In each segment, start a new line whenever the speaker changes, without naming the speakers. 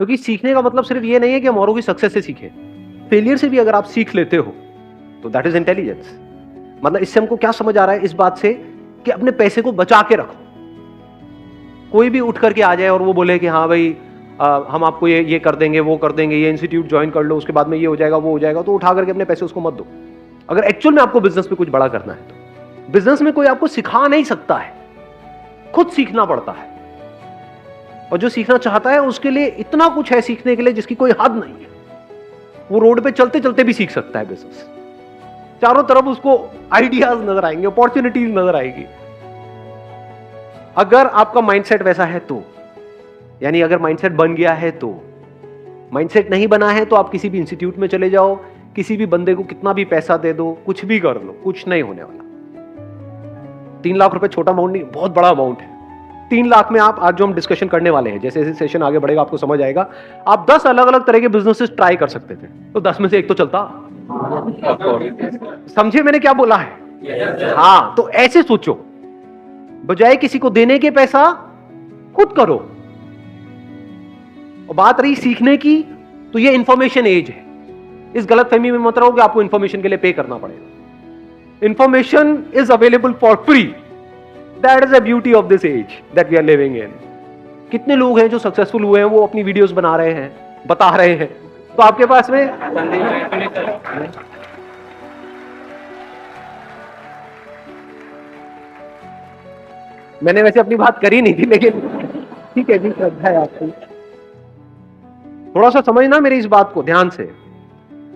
क्योंकि सीखने का मतलब सिर्फ ये नहीं है कि हम औरों की सक्सेस से सीखें, फेलियर से भी अगर आप सीख लेते हो तो दैट इज इंटेलिजेंस। मतलब इससे हमको क्या समझ आ रहा है इस बात से कि अपने पैसे को बचा के रखो। कोई भी उठ करके आ जाए और वो बोले कि हाँ भाई हम आपको ये कर देंगे, वो कर देंगे, ये इंस्टीट्यूट ज्वाइन कर लो, उसके बाद में ये हो जाएगा, वो हो जाएगा, तो उठा करके अपने पैसे उसको मत दो। अगर एक्चुअल में आपको बिजनेस में कुछ बड़ा करना है तो बिजनेस में कोई आपको सिखा नहीं सकता है, खुद सीखना पड़ता है। और जो सीखना चाहता है उसके लिए इतना कुछ है सीखने के लिए जिसकी कोई हद नहीं है। वो रोड पे चलते चलते भी सीख सकता है बिजनेस। चारों तरफ उसको आइडियाज नजर आएंगे, अपॉर्चुनिटीज नजर आएगी। अगर आपका माइंडसेट वैसा है तो, यानी अगर माइंडसेट बन गया है तो। माइंडसेट नहीं बना है तो आप किसी भी इंस्टीट्यूट में चले जाओ, किसी भी बंदे को कितना भी पैसा दे दो, कुछ भी कर लो, कुछ नहीं होने वाला। 3 लाख रुपए छोटा अमाउंट नहीं, बहुत बड़ा अमाउंट है। 3 लाख में आप आज जो हम डिस्कशन करने वाले हैं, जैसे जैसे सेशन आगे बढ़ेगा आपको समझ आएगा, आप 10 अलग अलग तरह के बिजनेसेस ट्राई कर सकते थे, तो 10 में से एक तो चलता। समझे मैंने क्या बोला है? हाँ, तो ऐसे सोचो, बजाय किसी को देने के पैसा खुद करो। और बात रही सीखने की, तो ये इंफॉर्मेशन एज है। इस गलतफहमी में मत रहो कि आपको इंफॉर्मेशन के लिए पे करना पड़ेगा। Information is available for free. That is the beauty of this age that we are living in. कितने लोग हैं जो सक्सेसफुल हुए हैं, वो अपनी वीडियोस बना रहे हैं, बता रहे हैं, तो आपके पास में मैंने वैसे अपनी बात करी नहीं थी, लेकिन ठीक है जी, श्रद्धा है आपकी। थोड़ा सा समझना मेरी इस बात को ध्यान से।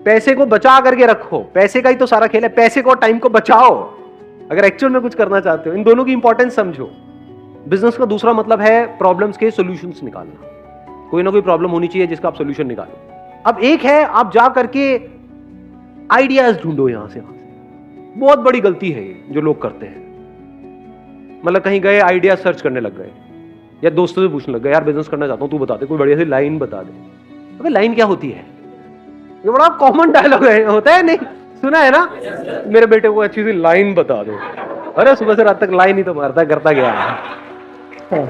पैसे को बचा करके रखो, पैसे का ही तो सारा खेल है। पैसे को, टाइम को बचाओ अगर एक्चुअल में कुछ करना चाहते हो। इन दोनों की इंपॉर्टेंस समझो। बिजनेस का दूसरा मतलब है प्रॉब्लम्स के सॉल्यूशंस निकालना। कोई ना कोई प्रॉब्लम होनी चाहिए जिसका आप सॉल्यूशन निकालो। अब एक है आप जा करके आइडियाज ढूंढो यहां से वहां से। बहुत बड़ी गलती है ये जो लोग करते हैं। मतलब कहीं गए, आइडिया सर्च करने लग गए, या दोस्तों से पूछने लग गए, यार बिजनेस करना चाहता हूं, तू बता दे, कोई बढ़िया सी लाइन बता दे। अबे लाइन क्या होती है? ये बड़ा कॉमन डायलॉग है, होता है नहीं? सुना है ना? मेरे बेटे को अच्छी सी लाइन बता दो। अरे सुबह से रात तक लाइन ही तो मारता करता गया है।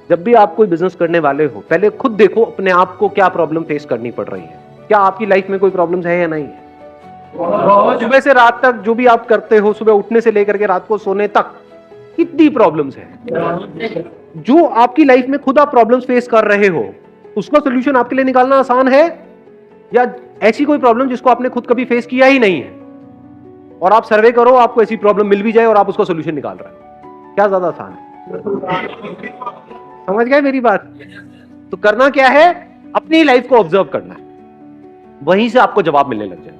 जब भी आप कोई बिजनेस करने वाले हो, पहले खुद देखो अपने आप को क्या प्रॉब्लम फेस करनी पड़ रही है। क्या आपकी लाइफ में कोई प्रॉब्लम्स है या नहीं है? सुबह से रात तक जो भी आप करते हो, सुबह उठने से लेकर के रात को सोने तक, कितनी प्रॉब्लम्स है? जो आपकी लाइफ में खुद आप प्रॉब्लम्स फेस कर रहे हो, उसका सोल्यूशन आपके लिए निकालना आसान है, या ऐसी कोई प्रॉब्लम जिसको आपने खुद कभी फेस किया ही नहीं है और आप सर्वे करो, आपको ऐसी प्रॉब्लम मिल भी जाए और आप उसका सोल्यूशन निकाल रहे हो? क्या ज्यादा आसान है? समझ गए मेरी बात? तो करना क्या है, अपनी लाइफ को ऑब्जर्व करना है, वहीं से आपको जवाब मिलने लग जाए,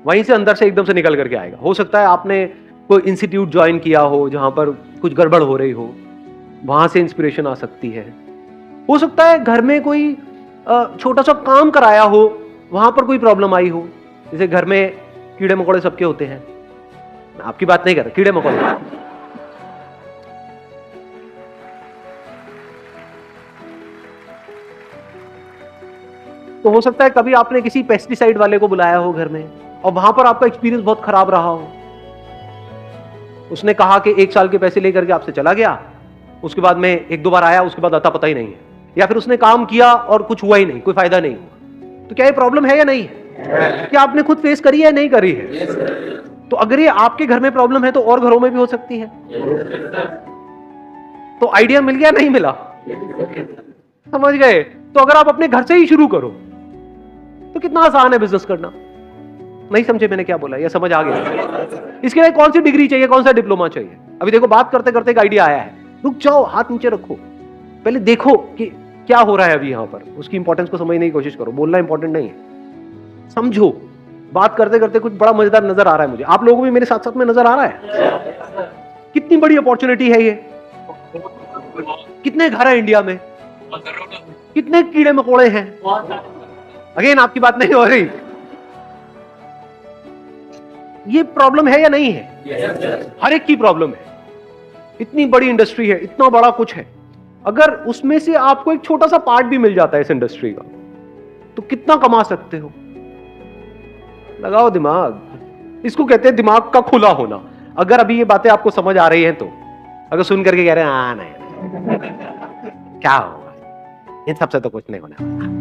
वहीं से अंदर से एकदम से निकल करके आएगा। हो सकता है आपने कोई इंस्टीट्यूट ज्वाइन किया हो जहां पर कुछ गड़बड़ हो रही हो, वहां से इंस्पिरेशन आ सकती है। हो सकता है घर में कोई छोटा सा काम कराया हो, वहां पर कोई प्रॉब्लम आई हो। जैसे घर में कीड़े मकोड़े सबके होते हैं, आपकी बात नहीं कर रहा, कीड़े मकोड़े। तो हो सकता है कभी आपने किसी पेस्टिसाइड वाले को बुलाया हो घर में, और वहां पर आपका एक्सपीरियंस बहुत खराब रहा हो। उसने कहा कि 1 साल के पैसे लेकर के आपसे चला गया, उसके बाद में 1-2 बार आया, उसके बाद आता पता ही नहीं है, या फिर उसने काम किया और कुछ हुआ ही नहीं, कोई फायदा नहीं हुआ। तो क्या ये प्रॉब्लम है या नहीं है? क्या आपने खुद फेस करी है या नहीं करी है? तो अगर ये आपके घर में प्रॉब्लम है तो और घरों में भी हो सकती है। तो आइडिया मिल गया, नहीं मिला? समझ गए? तो अगर आप अपने घर से ही शुरू करो तो कितना आसान है बिजनेस करना। नहीं समझे मैंने क्या बोला, या समझ आ गया? इसके लिए कौन सी डिग्री चाहिए, कौन सा डिप्लोमा चाहिए? अभी देखो बात करते करते एक आइडिया आया है, रुक जाओ, हाथ नीचे रखो, पहले देखो कि क्या हो रहा है अभी यहां पर, उसकी इंपॉर्टेंस को समझने की कोशिश करो। बोलना इंपॉर्टेंट नहीं है, समझो। बात करते करते कुछ बड़ा मजेदार नजर आ रहा है मुझे, आप लोगों को भी मेरे साथ साथ में नजर आ रहा है? कितनी बड़ी अपॉर्चुनिटी है ये। कितने घर है इंडिया में, कितने कीड़े मकोड़े हैं। अगेन आपकी बात नहीं हो रही। ये प्रॉब्लम है या नहीं है? हर एक की प्रॉब्लम है। इतनी बड़ी इंडस्ट्री है, इतना बड़ा कुछ है, अगर उसमें से आपको एक छोटा सा पार्ट भी मिल जाता है इस इंडस्ट्री का, तो कितना कमा सकते हो। लगाओ दिमाग, इसको कहते हैं दिमाग का खुला होना। अगर अभी ये बातें आपको समझ आ रही हैं तो, अगर सुन करके कह रहे हैं हाँ नहीं क्या होगा, इन सबसे तो कुछ नहीं होने वाला।